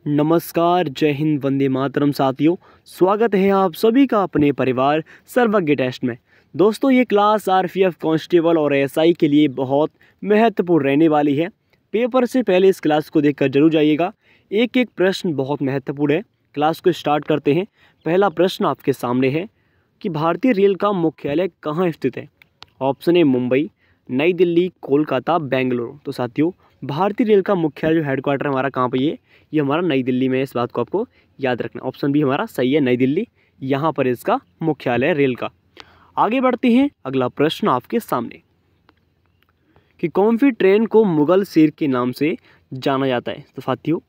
नमस्कार, जय हिंद, वंदे मातरम साथियों। स्वागत है आप सभी का अपने परिवार सर्वज्ञ टेस्ट में। दोस्तों, ये क्लास आरपीएफ कांस्टेबल और एसआई के लिए बहुत महत्वपूर्ण रहने वाली है। पेपर से पहले इस क्लास को देखकर जरूर जाइएगा। एक एक प्रश्न बहुत महत्वपूर्ण है। क्लास को स्टार्ट करते हैं। पहला प्रश्न आपके सामने है कि भारतीय रेल का मुख्यालय कहाँ स्थित है। ऑप्शन ए मुंबई, नई दिल्ली, कोलकाता, बेंगलुरु। तो साथियों, भारतीय रेल का मुख्यालय जो हेडक्वार्टर हमारा कहाँ पे ये हमारा नई दिल्ली में है। इस बात को आपको याद रखना। ऑप्शन बी हमारा सही है, नई दिल्ली, यहाँ पर इसका मुख्यालय है रेल का। आगे बढ़ते हैं। अगला प्रश्न आपके सामने कि कौन सी ट्रेन को मुगल शेर के नाम से जाना जाता है। तो साथियों,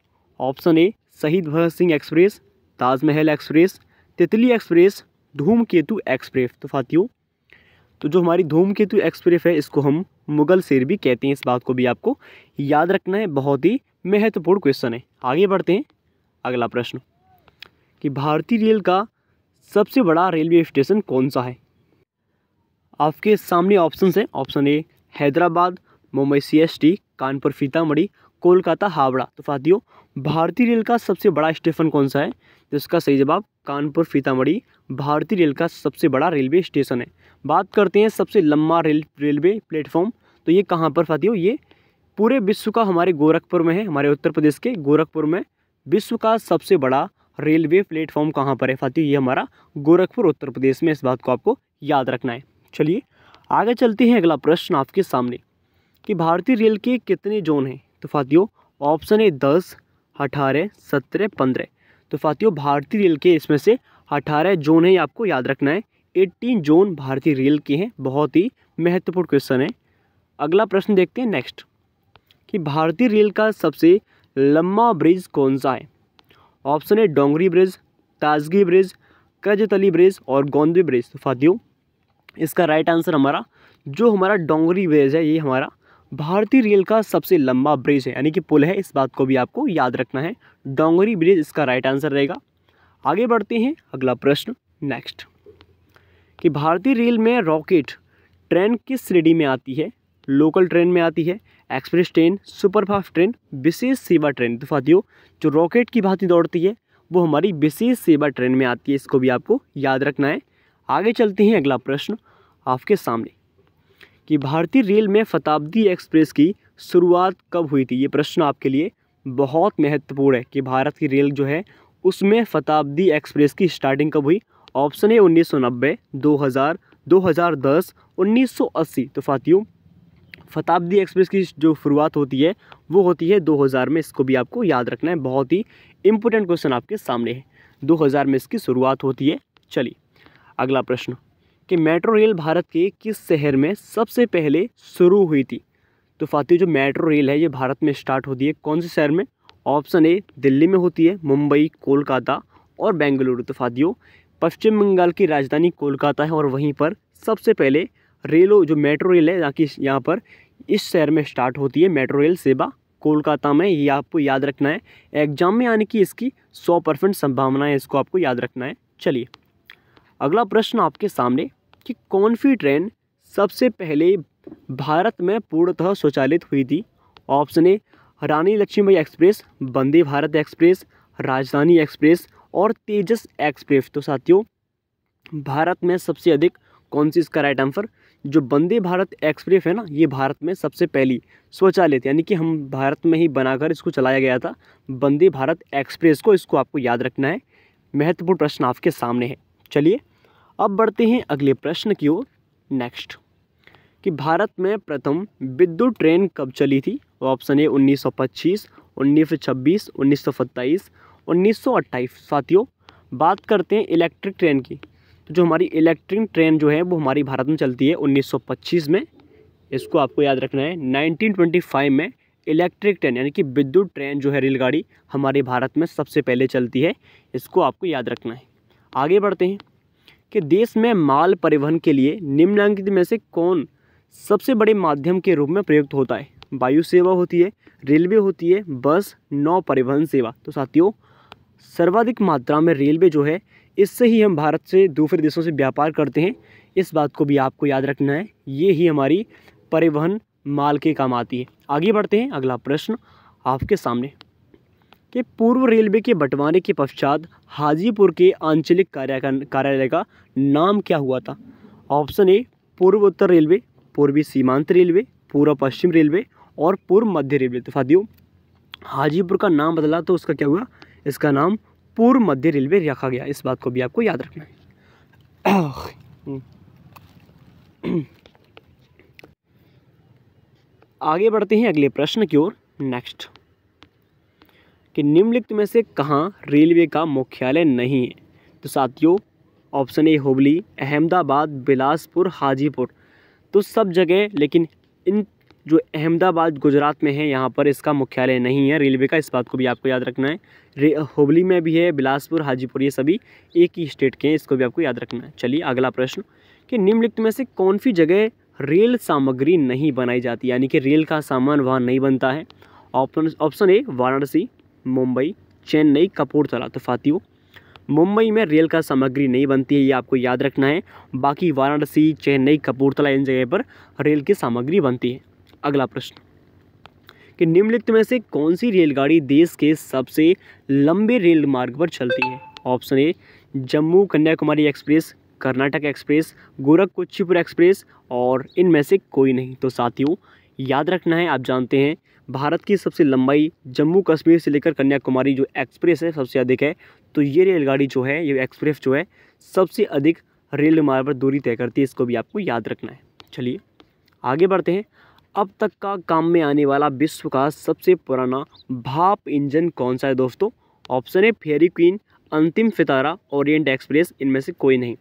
ऑप्शन ए शहीद भगत सिंह एक्सप्रेस, ताजमहल एक्सप्रेस, तितली एक्सप्रेस, धूमकेतु एक्सप्रेस। तो साथियों, तो जो हमारी धूमकेतु एक्सप्रेस है इसको हम मुगल शेर भी कहते हैं। इस बात को भी आपको याद रखना है। बहुत ही महत्वपूर्ण क्वेश्चन है। आगे बढ़ते हैं। अगला प्रश्न कि भारतीय रेल का सबसे बड़ा रेलवे स्टेशन कौन सा है। आपके सामने ऑप्शन है। ऑप्शन ए हैदराबाद, मुंबई सीएसटी, कानपुर सीतामढ़ी, कोलकाता हावड़ा। तो साथियों, भारतीय रेल का सबसे बड़ा स्टेशन कौन सा है। तो इसका सही जवाब कानपुर सीतामढ़ी भारतीय रेल का सबसे बड़ा रेलवे स्टेशन है। बात करते हैं सबसे लंबा रेलवे प्लेटफॉर्म। तो ये कहाँ पर साथियों, ये पूरे विश्व का हमारे गोरखपुर में है। हमारे उत्तर प्रदेश के गोरखपुर में विश्व का सबसे बड़ा रेलवे प्लेटफॉर्म कहाँ पर है साथियों, ये हमारा गोरखपुर उत्तर प्रदेश में। इस बात को आपको याद रखना है। चलिए आगे चलते हैं। अगला प्रश्न आपके सामने कि भारतीय रेल के कितने जोन हैं। तो साथियों, ऑप्शन है 10, 18, 17, 15। तो साथियों, भारतीय रेल के इसमें से 18 जोन है, ये आपको याद रखना है। 18 जोन भारतीय रेल के हैं। बहुत ही महत्वपूर्ण क्वेश्चन है। अगला प्रश्न देखते हैं नेक्स्ट कि भारतीय रेल का सबसे लंबा ब्रिज कौन सा है। ऑप्शन है डोंगरी ब्रिज, ताजगी ब्रिज, कजतली ब्रिज और गोंदवी ब्रिज। तो साथियों, इसका राइट आंसर हमारा डोंगरी ब्रिज है। ये हमारा भारतीय रेल का सबसे लंबा ब्रिज है, यानी कि पुल है। इस बात को भी आपको याद रखना है। डोंगरी ब्रिज इसका राइट आंसर रहेगा। आगे बढ़ते हैं। अगला प्रश्न नेक्स्ट कि भारतीय रेल में रॉकेट ट्रेन किस श्रेणी में आती है। लोकल ट्रेन में आती है, एक्सप्रेस ट्रेन, सुपरफास्ट ट्रेन, विशेष सेवा ट्रेन। तो साथियों, जो रॉकेट की भांति दौड़ती है वो हमारी विशेष सेवा ट्रेन में आती है। इसको भी आपको याद रखना है। आगे चलते हैं। अगला प्रश्न आपके सामने कि भारतीय रेल में शताब्दी एक्सप्रेस की शुरुआत कब हुई थी। ये प्रश्न आपके लिए बहुत महत्वपूर्ण है कि भारत की रेल जो है उसमें शताब्दी एक्सप्रेस की स्टार्टिंग कब हुई। ऑप्शन है 1990, 2000, 2010, 1980। तो साथियों, शताब्दी एक्सप्रेस की जो शुरुआत होती है वो होती है 2000 में। इसको भी आपको याद रखना है। बहुत ही इंपॉर्टेंट क्वेश्चन आपके सामने है। 2000 में इसकी शुरुआत होती है। चलिए अगला प्रश्न कि मेट्रो रेल भारत के किस शहर में सबसे पहले शुरू हुई थी। तो साथियों, जो मेट्रो रेल है ये भारत में स्टार्ट होती है कौन से शहर में। ऑप्शन ए दिल्ली में होती है, मुंबई, कोलकाता और बेंगलुरु। तो साथियों, पश्चिम बंगाल की राजधानी कोलकाता है और वहीं पर सबसे पहले जो मेट्रो रेल है यहाँ पर इस शहर में स्टार्ट होती है मेट्रो रेल सेवा कोलकाता में। ये आपको याद रखना है। एग्जाम में आने की इसकी 100% संभावना है। इसको आपको याद रखना है। चलिए अगला प्रश्न आपके सामने कि कौन सी ट्रेन सबसे पहले भारत में पूर्णतः स्वचालित हुई थी। Option A Rani Lakshmibai express, Vande Bharat express, Rajdhani express और तेजस एक्सप्रेस। तो साथियों, भारत में सबसे अधिक कौन सी इसका राइट आंसर, जो वंदे भारत एक्सप्रेस है ना, ये भारत में सबसे पहली स्वचालित, यानी कि हम भारत में ही बनाकर इसको चलाया गया था वंदे भारत एक्सप्रेस को। इसको आपको याद रखना है। महत्वपूर्ण प्रश्न आपके सामने है। चलिए अब बढ़ते हैं अगले प्रश्न की ओर नेक्स्ट कि भारत में प्रथम विद्युत ट्रेन कब चली थी। ऑप्शन ए 1925, 1926, 1927, 1928। साथियों, बात करते हैं इलेक्ट्रिक ट्रेन की। तो जो हमारी इलेक्ट्रिक ट्रेन जो है वो हमारी भारत में चलती है 1925 में। इसको आपको याद रखना है। 1925 में इलेक्ट्रिक ट्रेन यानी कि विद्युत ट्रेन जो है रेलगाड़ी हमारे भारत में सबसे पहले चलती है। इसको आपको याद रखना है। आगे बढ़ते हैं कि देश में माल परिवहन के लिए निम्नलिखित में से कौन सबसे बड़े माध्यम के रूप में प्रयुक्त होता है। वायु सेवा होती है, रेलवे होती है, बस, नौ परिवहन सेवा। तो साथियों, सर्वाधिक मात्रा में रेलवे जो है इससे ही हम भारत से दूसरे देशों से व्यापार करते हैं। इस बात को भी आपको याद रखना है। ये ही हमारी परिवहन माल के काम आती है। आगे बढ़ते हैं। अगला प्रश्न आपके सामने कि पूर्व रेलवे के बंटवारे के पश्चात हाजीपुर के आंचलिक कार्यालय का नाम क्या हुआ था? ऑप्शन ए पूर्व उत्तर रेलवे, पूर्वी सीमांत रेलवे, पूर्व पश्चिम रेलवे और पूर्व मध्य रेलवे। तो साथियों हाजीपुर का नाम बदला तो उसका क्या हुआ? इसका नाम पूर्व मध्य रेलवे रखा गया। इस बात को भी आपको याद रखना है। आगे बढ़ते हैं अगले प्रश्न की ओर। नेक्स्ट कि निम्नलिखित में से कहाँ रेलवे का मुख्यालय नहीं है? तो साथियों ऑप्शन ए हुबली, अहमदाबाद, बिलासपुर, हाजीपुर। तो सब जगह, लेकिन इन जो अहमदाबाद गुजरात में है यहाँ पर इसका मुख्यालय नहीं है रेलवे का। इस बात को भी आपको याद रखना है। हुबली में भी है, बिलासपुर, हाजीपुर, ये सभी एक ही स्टेट के हैं। इसको भी आपको याद रखना है। चलिए अगला प्रश्न कि निम्नलिखित में से कौन सी जगह रेल सामग्री नहीं बनाई जाती, यानी कि रेल का सामान वहाँ नहीं बनता है? ऑप्शन ए वाराणसी, मुंबई, चेन्नई, कपूरथला। तो साथियों मुंबई में रेल का सामग्री नहीं बनती है, ये आपको याद रखना है। बाकी वाराणसी, चेन्नई, कपूरथला इन जगह पर रेल की सामग्री बनती है। अगला प्रश्न कि निम्नलिखित में से कौन सी रेलगाड़ी देश के सबसे लंबे रेल मार्ग पर चलती है? ऑप्शन ए Jammu Kanyakumari express, Karnataka express, Gorakhpur express और इनमें से कोई नहीं। तो साथियों याद रखना है, आप जानते हैं भारत की सबसे लंबाई जम्मू कश्मीर से लेकर कन्याकुमारी जो एक्सप्रेस है सबसे अधिक है। तो ये रेलगाड़ी जो है, ये एक्सप्रेस जो है सबसे अधिक रेल मार्ग पर दूरी तय करती है। इसको भी आपको याद रखना है। चलिए आगे बढ़ते हैं। अब तक का काम में आने वाला विश्व का सबसे पुराना भाप इंजन कौन सा है दोस्तों? ऑप्शन ए फेरी क्वीन, अंतिम सितारा, ओरिएंट एक्सप्रेस, इनमें से कोई नहीं।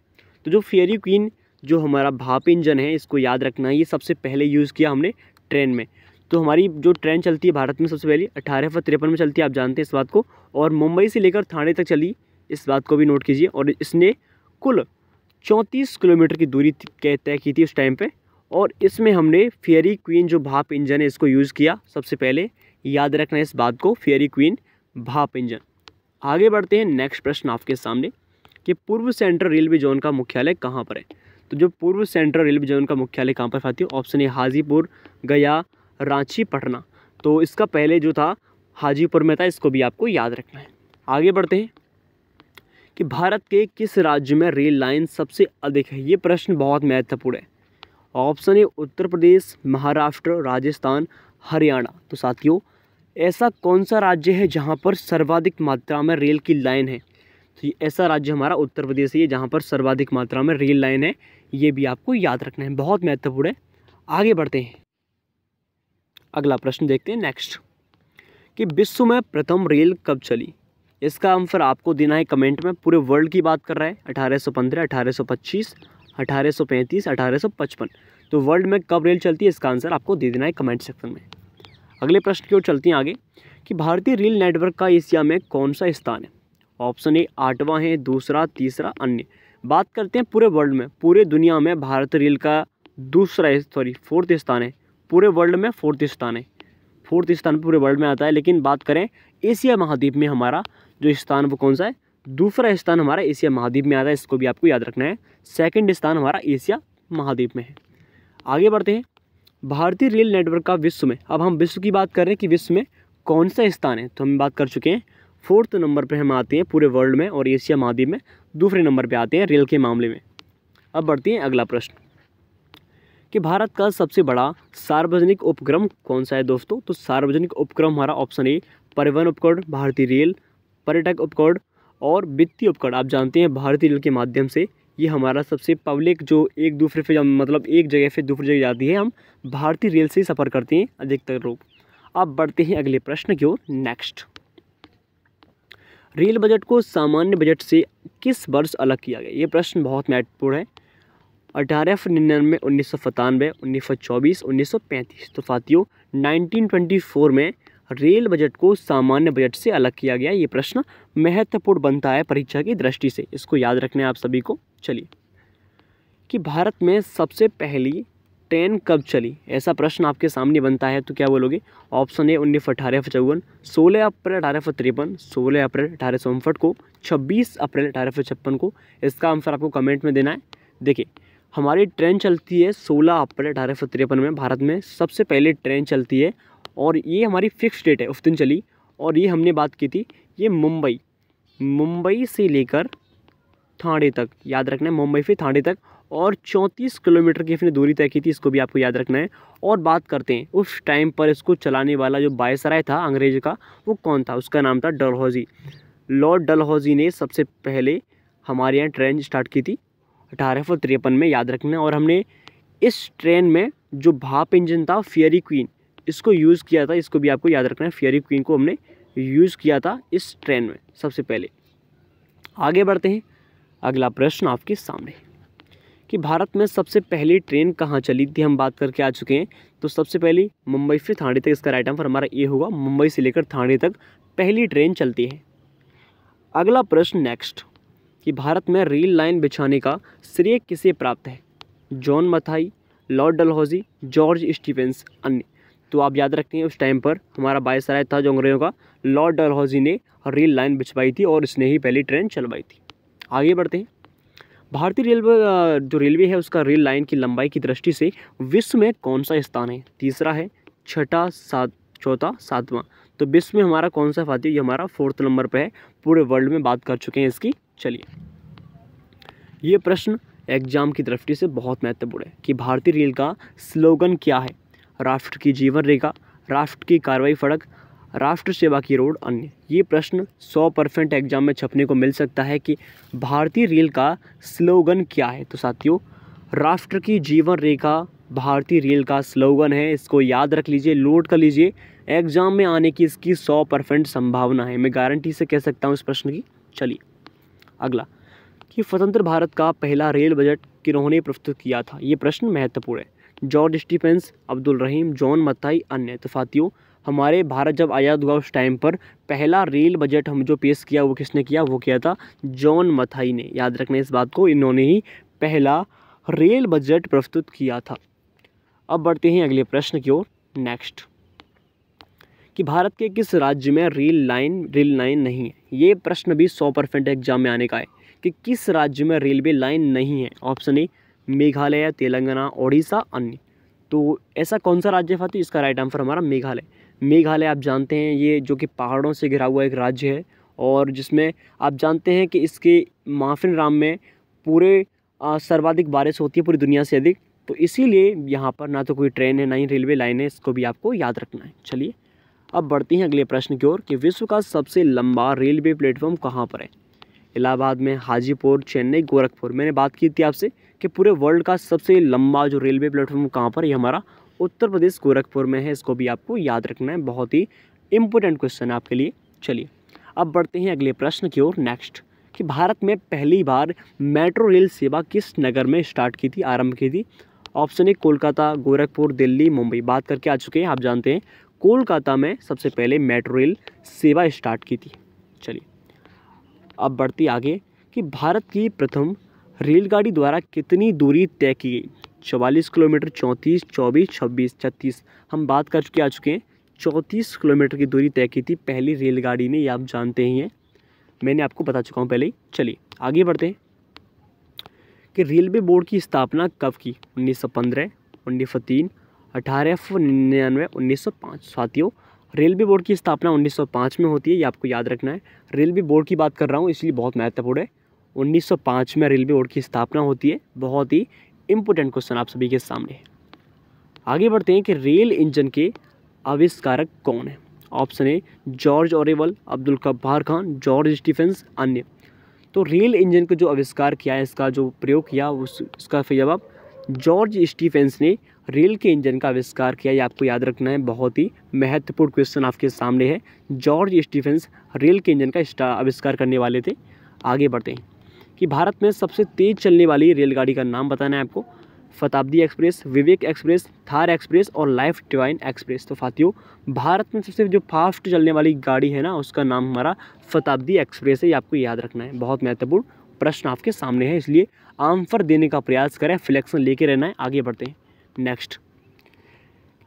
तो जो फेरी क्वीन जो हमारा भाप इंजन है इसको याद रखना है, ये सबसे पहले यूज़ किया हमने ट्रेन में। तो हमारी जो ट्रेन चलती है भारत में सबसे पहले 1853 में चलती है, आप जानते हैं इस बात को, और मुंबई से लेकर थाने तक चली। इस बात को भी नोट कीजिए। और इसने कुल 34 किलोमीटर की दूरी तय की थी उस टाइम पे। और इसमें हमने फेरी क्वीन जो भाप इंजन है इसको यूज़ किया सबसे पहले। याद रखना है इस बात को, फेरी क्वीन भाप इंजन। आगे बढ़ते हैं। नेक्स्ट प्रश्न आपके सामने कि पूर्व सेंट्रल रेलवे जोन का मुख्यालय कहाँ पर है? तो जो पूर्व सेंट्रल रेलवे जोन का मुख्यालय कहाँ पर साथियों? ऑप्शन ए हाजीपुर, गया, रांची, पटना। तो इसका पहले जो था हाजीपुर में था, इसको भी आपको याद रखना है। आगे बढ़ते हैं कि भारत के किस राज्य में रेल लाइन सबसे अधिक है? ये प्रश्न बहुत महत्वपूर्ण है। ऑप्शन ए उत्तर प्रदेश, महाराष्ट्र, राजस्थान, हरियाणा। तो साथियों ऐसा कौन सा राज्य है जहाँ पर सर्वाधिक मात्रा में रेल की लाइन है? तो ऐसा राज्य हमारा उत्तर प्रदेश है जहाँ पर सर्वाधिक मात्रा में रेल लाइन है। ये भी आपको याद रखना है, बहुत महत्वपूर्ण है। आगे बढ़ते हैं। अगला प्रश्न देखते हैं। नेक्स्ट कि विश्व में प्रथम रेल कब चली? इसका आंसर आपको देना है कमेंट में। पूरे वर्ल्ड की बात कर रहा है। 1815, 1825, 1835, 1855। तो वर्ल्ड में कब रेल चलती है इसका आंसर आपको दे देना है कमेंट सेक्शन में। अगले प्रश्न की ओर चलते हैं आगे कि भारतीय रेल नेटवर्क का एशिया में कौन सा स्थान है? ऑप्शन ए 8वां है, दूसरा, तीसरा, अन्य। बात करते हैं पूरे वर्ल्ड में, पूरे दुनिया में भारत रेल का फोर्थ स्थान है। पूरे वर्ल्ड में फोर्थ स्थान है। फोर्थ स्थान पूरे वर्ल्ड में आता है। लेकिन बात करें एशिया महाद्वीप में हमारा जो स्थान वो कौन सा है? दूसरा स्थान हमारा एशिया महाद्वीप में आता है। इसको भी आपको याद रखना है। सेकंड स्थान हमारा एशिया महाद्वीप में है। आगे बढ़ते हैं। भारतीय रेल नेटवर्क का विश्व में, अब हम विश्व की बात कर रहे हैं कि विश्व में कौन सा स्थान है, तो हम बात कर चुके हैं। 4th नंबर पे हम आते हैं पूरे वर्ल्ड में, और एशिया महाद्वीप में दूसरे नंबर पे आते हैं रेल के मामले में। अब बढ़ते हैं अगला प्रश्न कि भारत का सबसे बड़ा सार्वजनिक उपक्रम कौन सा है दोस्तों? तो सार्वजनिक उपक्रम हमारा ऑप्शन ए परिवहन उपकरण, भारतीय रेल, पर्यटक उपकरण और वित्तीय उपकरण। आप जानते हैं भारतीय रेल के माध्यम से ये हमारा सबसे पब्लिक जो एक दूसरे पे मतलब एक जगह से दूसरी जगह जाती है, हम भारतीय रेल से ही सफ़र करते हैं अधिकतर लोग। अब बढ़ते हैं अगले प्रश्न की ओर। नेक्स्ट, रेल बजट को सामान्य बजट से किस वर्ष अलग किया गया? ये प्रश्न बहुत महत्वपूर्ण है। 1899, 1997, 1924, 1935। तो साथियों 1924 में रेल बजट को सामान्य बजट से अलग किया गया। ये प्रश्न महत्वपूर्ण बनता है परीक्षा की दृष्टि से, इसको याद रखना है आप सभी को। चलिए कि भारत में सबसे पहली ट्रेन कब चली, ऐसा प्रश्न आपके सामने बनता है तो क्या बोलोगे? ऑप्शन ए 1854, 16 अप्रैल 1853, 16 अप्रैल 1859 को, 26 अप्रैल 1856 को। इसका आंसर आपको कमेंट में देना है। देखिए हमारी ट्रेन चलती है 16 अप्रैल 1853 में, भारत में सबसे पहले ट्रेन चलती है और ये हमारी फिक्स डेट है, उस दिन चली। और ये हमने बात की थी, ये मुंबई से लेकर ठाणे तक, याद रखना है, मुंबई से ठाणे तक, और 34 किलोमीटर की इसने दूरी तय की थी, इसको भी आपको याद रखना है। और बात करते हैं उस टाइम पर इसको चलाने वाला जो वायसराय था अंग्रेज का, वो कौन था? उसका नाम था डलहौजी। लॉर्ड डलहौजी ने सबसे पहले हमारे यहाँ ट्रेन स्टार्ट की थी 1853 में, याद रखना है। और हमने इस ट्रेन में जो भाप इंजन था फेयरी क्वीन, इसको यूज़ किया था, इसको भी आपको याद रखना है। फेयरी क्वीन को हमने यूज़ किया था इस ट्रेन में सबसे पहले। आगे बढ़ते हैं, अगला प्रश्न आपके सामने कि भारत में सबसे पहली ट्रेन कहाँ चली थी, हम बात करके आ चुके हैं। तो सबसे पहली मुंबई से ठाणे तक, इसका राइट आंसर हमारा ये होगा, मुंबई से लेकर ठाणे तक पहली ट्रेन चलती है। अगला प्रश्न नेक्स्ट कि भारत में रेल लाइन बिछाने का श्रेय किसे प्राप्त है? John Mathai, Lord Dalhousie, George Stephens, अन्य। तो आप याद रखते हैं उस टाइम पर हमारा वायसराय था जो अंग्रेजों का, लॉर्ड डलहौजी ने रेल लाइन बिछवाई थी और इसने ही पहली ट्रेन चलवाई थी। आगे बढ़ते हैं, भारतीय रेलवे जो रेलवे है उसका रेल लाइन की लंबाई की दृष्टि से विश्व में कौन सा स्थान है? तीसरा है, छठा, चौथा, सातवां। तो विश्व में हमारा कौन सा फाती है? ये हमारा 4th नंबर पे है, पूरे वर्ल्ड में बात कर चुके हैं इसकी। चलिए, ये प्रश्न एग्जाम की दृष्टि से बहुत महत्वपूर्ण है कि भारतीय रेल का स्लोगन क्या है? राष्ट्र की जीवन रेखा, राष्ट्र की कार्रवाई फड़क, राष्ट्र सेवा की रोड, अन्य। ये प्रश्न 100% एग्जाम में छपने को मिल सकता है कि भारतीय रेल का स्लोगन क्या है। तो साथियों, राष्ट्र की जीवन रेखा भारतीय रेल का स्लोगन है, इसको याद रख लीजिए, नोट कर लीजिए, एग्जाम में आने की इसकी 100% संभावना है, मैं गारंटी से कह सकता हूँ इस प्रश्न की। चलिए, अगला कि स्वतंत्र भारत का पहला रेल बजट किन्होंने प्रस्तुत किया था? ये प्रश्न महत्वपूर्ण है। जॉर्ज स्टीफेंस, अब्दुल रहीम, जॉन मथाई, अन्य। तो साथियों, हमारे भारत जब आज़ाद हुआ उस टाइम पर पहला रेल बजट हम जो पेश किया वो किसने किया? वो किया था जॉन मथाई ने, याद रखना इस बात को, इन्होंने ही पहला रेल बजट प्रस्तुत किया था। अब बढ़ते हैं अगले प्रश्न की ओर नेक्स्ट कि भारत के किस राज्य में रेल लाइन नहीं है? ये प्रश्न भी 100% एग्जाम में आने का है कि किस राज्य में रेलवे लाइन नहीं है। ऑप्शन ए, मेघालय, तेलंगाना, ओडिशा, अन्य। तो ऐसा कौन सा राज्य है? इसका राइट आंसर हमारा मेघालय। मेघालय आप जानते हैं ये जो कि पहाड़ों से घिरा हुआ एक राज्य है, और जिसमें आप जानते हैं कि इसके माफिनराम में पूरे सर्वाधिक बारिश होती है पूरी दुनिया से अधिक। तो इसीलिए यहाँ पर ना तो कोई ट्रेन है ना ही रेलवे लाइन है, इसको भी आपको याद रखना है। चलिए, अब बढ़ते हैं अगले प्रश्न की ओर कि विश्व का सबसे लंबा रेलवे प्लेटफॉर्म कहाँ पर है? इलाहाबाद में, हाजीपुर, चेन्नई, गोरखपुर। मैंने बात की थी आपसे कि पूरे वर्ल्ड का सबसे लंबा जो रेलवे प्लेटफॉर्म कहाँ पर है? ये हमारा उत्तर प्रदेश गोरखपुर में है, इसको भी आपको याद रखना है, बहुत ही इंपॉर्टेंट क्वेश्चन है आपके लिए। चलिए, अब बढ़ते हैं अगले प्रश्न की ओर नेक्स्ट कि भारत में पहली बार मेट्रो रेल सेवा किस नगर में स्टार्ट की थी, आरंभ की थी? ऑप्शन ए, कोलकाता, गोरखपुर, दिल्ली, मुंबई। बात करके आ चुके हैं, आप जानते हैं कोलकाता में सबसे पहले मेट्रो रेल सेवा स्टार्ट की थी। चलिए, अब बढ़ती आगे कि भारत की प्रथम रेलगाड़ी द्वारा कितनी दूरी तय की गई? 44 किलोमीटर, 34, 24, 26, 36। हम बात कर चुके आ चुके हैं 34 किलोमीटर की दूरी तय की थी पहली रेलगाड़ी ने, ये आप जानते ही हैं, मैंने आपको बता चुका हूँ पहले ही। चलिए, आगे बढ़ते हैं कि रेलवे बोर्ड की स्थापना कब की? 1915, 1903, 1899, 1905। साथियों, रेलवे बोर्ड की स्थापना 1905 में होती है, ये आपको याद रखना है। रेलवे बोर्ड की बात कर रहा हूँ इसलिए बहुत महत्वपूर्ण है। 1905 में रेलवे बोर्ड की स्थापना होती है, बहुत ही इंपॉर्टेंट क्वेश्चन आप सभी के सामने है। आगे बढ़ते हैं कि रेल इंजन के आविष्कारक कौन है? Option A, George Orwell, Abdul Gaffar Khan, George Stephens, अन्य। तो रेल इंजन को जो आविष्कार किया है, इसका जो प्रयोग किया, उसका जवाब जॉर्ज स्टीफेंस ने रेल के इंजन का आविष्कार किया, ये आपको याद रखना है, बहुत ही महत्वपूर्ण क्वेश्चन आपके सामने है। जॉर्ज स्टीफेंस रेल के इंजन का आविष्कार करने वाले थे। आगे बढ़ते हैं कि भारत में सबसे तेज चलने वाली रेलगाड़ी का नाम बताना है आपको। शताब्दी एक्सप्रेस, विवेक एक्सप्रेस, थार एक्सप्रेस और लाइफ डिवाइन एक्सप्रेस। तो साथियों, भारत में सबसे जो फास्ट चलने वाली गाड़ी है ना, उसका नाम हमारा शताब्दी एक्सप्रेस है, ये आपको याद रखना है। बहुत महत्वपूर्ण प्रश्न आपके सामने है, इसलिए आंसर देने का प्रयास करें, फ्लेक्शन लेके रहना है। आगे बढ़ते हैं नेक्स्ट,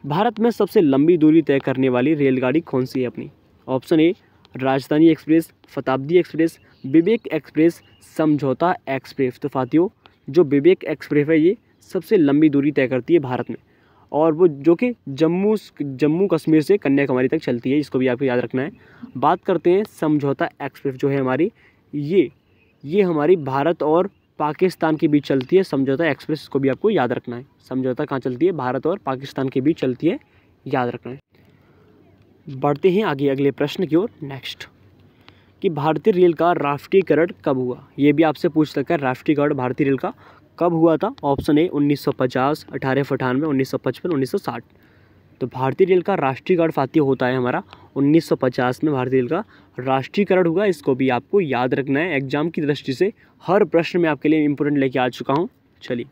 भारत में सबसे लंबी दूरी तय करने वाली रेलगाड़ी कौन सी है अपनी? ऑप्शन ए, राजधानी एक्सप्रेस, शताब्दी एक्सप्रेस, विवेक एक्सप्रेस, समझौता एक्सप्रेस। तो साथियों, जो विवेक एक्सप्रेस है ये सबसे लंबी दूरी तय करती है भारत में। और वो जो कि जम्मू कश्मीर से कन्याकुमारी तक चलती है, इसको भी आपको याद रखना है। बात करते हैं समझौता एक्सप्रेस जो है हमारी, ये हमारी भारत और पाकिस्तान के बीच चलती है समझौता एक्सप्रेस, इसको भी आपको याद रखना है। समझौता कहाँ चलती है? भारत और पाकिस्तान के बीच चलती है, याद रखना है। बढ़ते हैं आगे अगले प्रश्न की ओर। नेक्स्ट कि भारतीय रेल का राष्ट्रीयकरण कब हुआ? ये भी आपसे पूछ सकता है, राष्ट्रीयकरण भारतीय रेल का कब हुआ था? Option A 1950, 1898, 1955, 1960। तो भारतीय रेल का राष्ट्रीयकरण फातिह होता है हमारा 1950 में भारतीय रेल का राष्ट्रीयकरण हुआ। इसको भी आपको याद रखना है, एग्जाम की दृष्टि से हर प्रश्न में आपके लिए इंपोर्टेंट लेके आ चुका हूँ। चलिए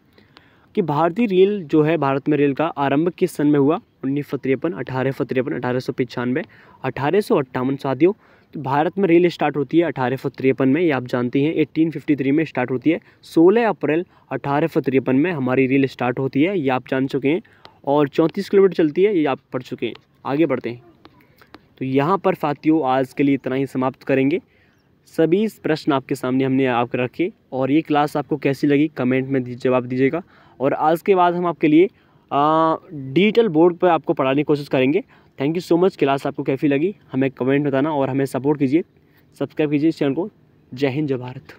कि भारतीय रेल जो है, भारत में रेल का आरंभ किस सन में हुआ? 1953, 1853, 1895, 1858 साथियों। तो भारत में रेल स्टार्ट होती है 1853 में, ये आप जानते हैं। 1853 में स्टार्ट होती है, 16 अप्रैल 1853 में हमारी रेल स्टार्ट होती है, ये आप जान चुके हैं। और 34 किलोमीटर चलती है, ये आप पढ़ चुके हैं। आगे बढ़ते हैं। तो यहाँ पर साथियों आज के लिए इतना ही समाप्त करेंगे। सभी प्रश्न आपके सामने हमने आपके रखे, और ये क्लास आपको कैसी लगी कमेंट में जवाब दीजिएगा। और आज के बाद हम आपके लिए डिजिटल बोर्ड पर आपको पढ़ाने की कोशिश करेंगे। Thank you so much. Class आपको कैसी लगी हमें कमेंट बताना, और हमें सपोर्ट कीजिए, सब्सक्राइब कीजिए इस चैनल को। जय हिंद, जय भारत।